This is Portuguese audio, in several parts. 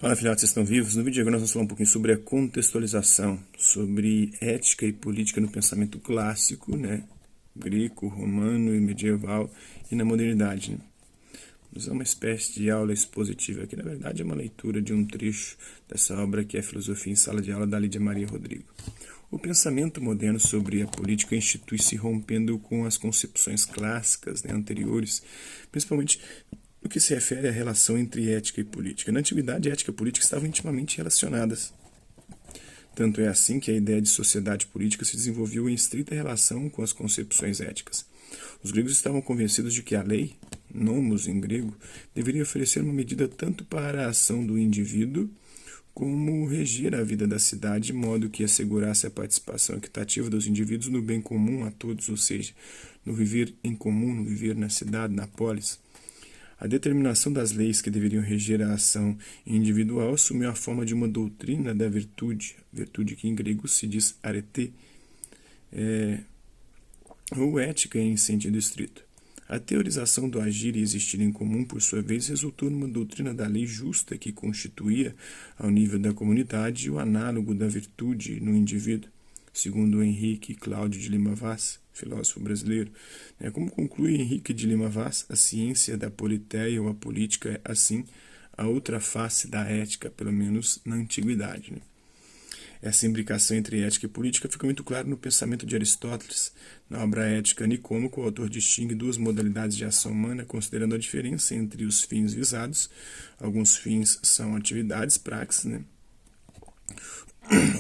Fala, filhotes, vocês estão vivos? No vídeo de agora nós vamos falar um pouquinho sobre a contextualização, sobre ética e política no pensamento clássico, né? Grego, romano e medieval e na modernidade, né? Vamos usar uma espécie de aula expositiva, que na verdade é uma leitura de um trecho dessa obra que é Filosofia em Sala de Aula, da Lídia Maria Rodrigo. O pensamento moderno sobre a política institui-se rompendo com as concepções clássicas, né, anteriores, principalmente no que se refere à relação entre ética e política. Na antiguidade, ética e política estavam intimamente relacionadas. Tanto é assim que a ideia de sociedade política se desenvolveu em estrita relação com as concepções éticas. Os gregos estavam convencidos de que a lei, nomos em grego, deveria oferecer uma medida tanto para a ação do indivíduo como regir a vida da cidade de modo que assegurasse a participação equitativa dos indivíduos no bem comum a todos, ou seja, no viver em comum, no viver na cidade, na polis. A determinação das leis que deveriam reger a ação individual assumiu a forma de uma doutrina da virtude que em grego se diz arete, ou ética em sentido estrito. A teorização do agir e existir em comum, por sua vez, resultou numa doutrina da lei justa que constituía, ao nível da comunidade, o análogo da virtude no indivíduo, segundo Henrique Cláudio de Lima Vaz, filósofo brasileiro. Como conclui Henrique de Lima Vaz, a ciência da politeia ou a política é, assim, a outra face da ética, pelo menos na antiguidade. Essa imbricação entre ética e política fica muito clara no pensamento de Aristóteles. Na obra Ética Nicômaco, o autor distingue duas modalidades de ação humana, considerando a diferença entre os fins visados. Alguns fins são atividades, praxis,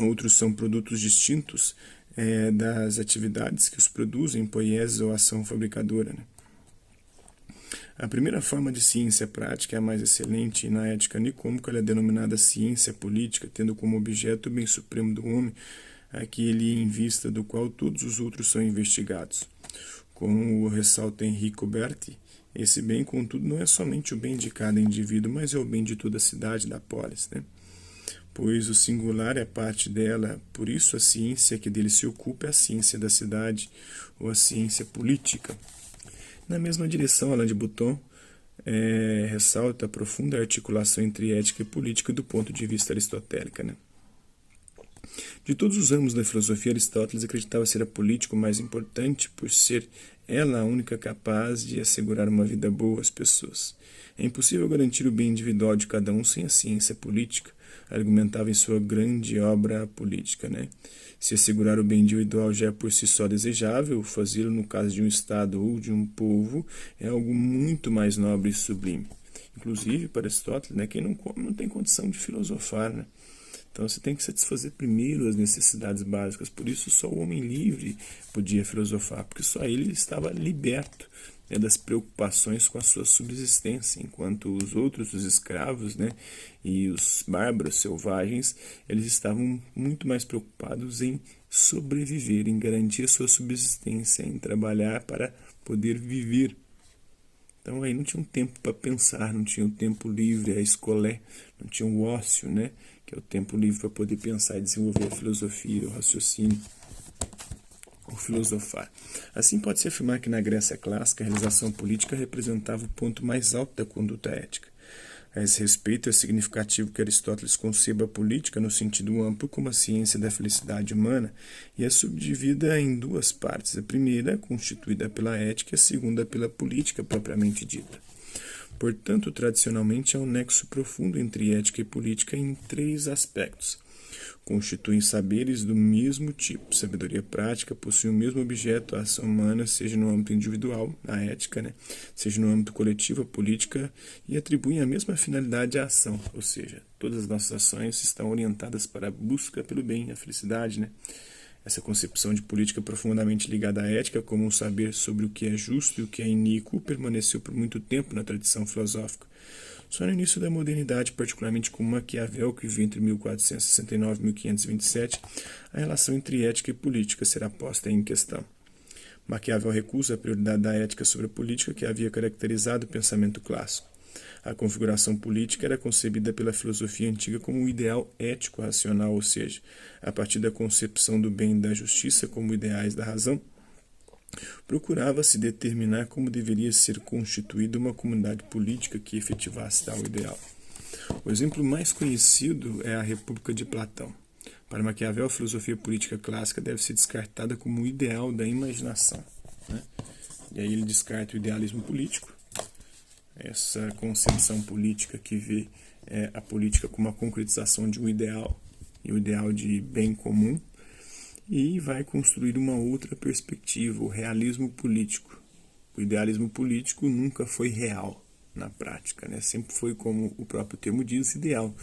Outros são produtos distintos das atividades que os produzem, poieses ou ação fabricadora. A primeira forma de ciência prática é a mais excelente, e na ética nicômaca ela é denominada ciência política, tendo como objeto o bem supremo do homem, aquele em vista do qual todos os outros são investigados. Como ressalta Enrico Berti, esse bem, contudo, não é somente o bem de cada indivíduo, mas é o bem de toda a cidade, da polis, Pois o singular é parte dela, por isso a ciência que dele se ocupa é a ciência da cidade, ou a ciência política. Na mesma direção, Alain de Botton ressalta a profunda articulação entre ética e política do ponto de vista aristotélico. De todos os ramos da filosofia, Aristóteles acreditava ser a política o mais importante por ser ela a única capaz de assegurar uma vida boa às pessoas. É impossível garantir o bem individual de cada um sem a ciência política, argumentava em sua grande obra política. Se assegurar o bem individual já é por si só desejável, fazê-lo no caso de um Estado ou de um povo é algo muito mais nobre e sublime. Inclusive, para Aristóteles, quem não come não tem condição de filosofar. Então você tem que satisfazer primeiro as necessidades básicas. Por isso só o homem livre podia filosofar, porque só ele estava liberto das preocupações com a sua subsistência, enquanto os outros, os escravos e os bárbaros selvagens, eles estavam muito mais preocupados em sobreviver, em garantir a sua subsistência, em trabalhar para poder viver. Então aí não tinha um tempo para pensar, não tinha um tempo livre, a escolé, não tinha o ócio, que é o tempo livre para poder pensar e desenvolver a filosofia, o raciocínio, o filosofar. Assim pode-se afirmar que na Grécia clássica a realização política representava o ponto mais alto da conduta ética. A esse respeito, é significativo que Aristóteles conceba a política no sentido amplo como a ciência da felicidade humana e a subdivida em duas partes. A primeira, constituída pela ética, e a segunda pela política propriamente dita. Portanto, tradicionalmente, há um nexo profundo entre ética e política em três aspectos. Constituem saberes do mesmo tipo. Sabedoria prática possui o mesmo objeto, a ação humana, seja no âmbito individual, a ética, seja no âmbito coletivo, a política, e atribuem a mesma finalidade à ação, ou seja, todas as nossas ações estão orientadas para a busca pelo bem, a felicidade. Essa concepção de política profundamente ligada à ética, como um saber sobre o que é justo e o que é iníquo, permaneceu por muito tempo na tradição filosófica. Só no início da modernidade, particularmente com Maquiavel, que viveu entre 1469 e 1527, a relação entre ética e política será posta em questão. Maquiavel recusa a prioridade da ética sobre a política que havia caracterizado o pensamento clássico. A configuração política era concebida pela filosofia antiga como um ideal ético-racional, ou seja, a partir da concepção do bem e da justiça como ideais da razão, procurava-se determinar como deveria ser constituída uma comunidade política que efetivasse tal ideal. O exemplo mais conhecido é a República de Platão. Para Maquiavel, a filosofia política clássica deve ser descartada como o ideal da imaginação, né? E aí ele descarta o idealismo político, essa concepção política que vê a política como a concretização de um ideal, e o ideal de bem comum, e vai construir uma outra perspectiva, o realismo político. O idealismo político nunca foi real na prática, né? Sempre foi, como o próprio termo diz, ideal.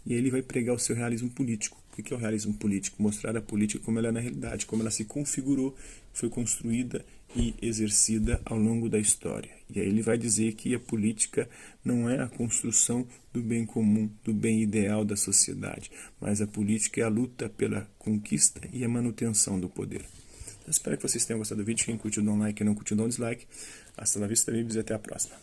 E ele vai pregar o seu realismo político. O que é o realismo político? Mostrar a política como ela é na realidade, como ela se configurou, foi construída e exercida ao longo da história. E aí ele vai dizer que a política não é a construção do bem comum, do bem ideal da sociedade, mas a política é a luta pela conquista e a manutenção do poder. Eu espero que vocês tenham gostado do vídeo. Quem curtiu, dá um like, quem não curtiu, dá um dislike. Hasta la vista, amigos, e até a próxima.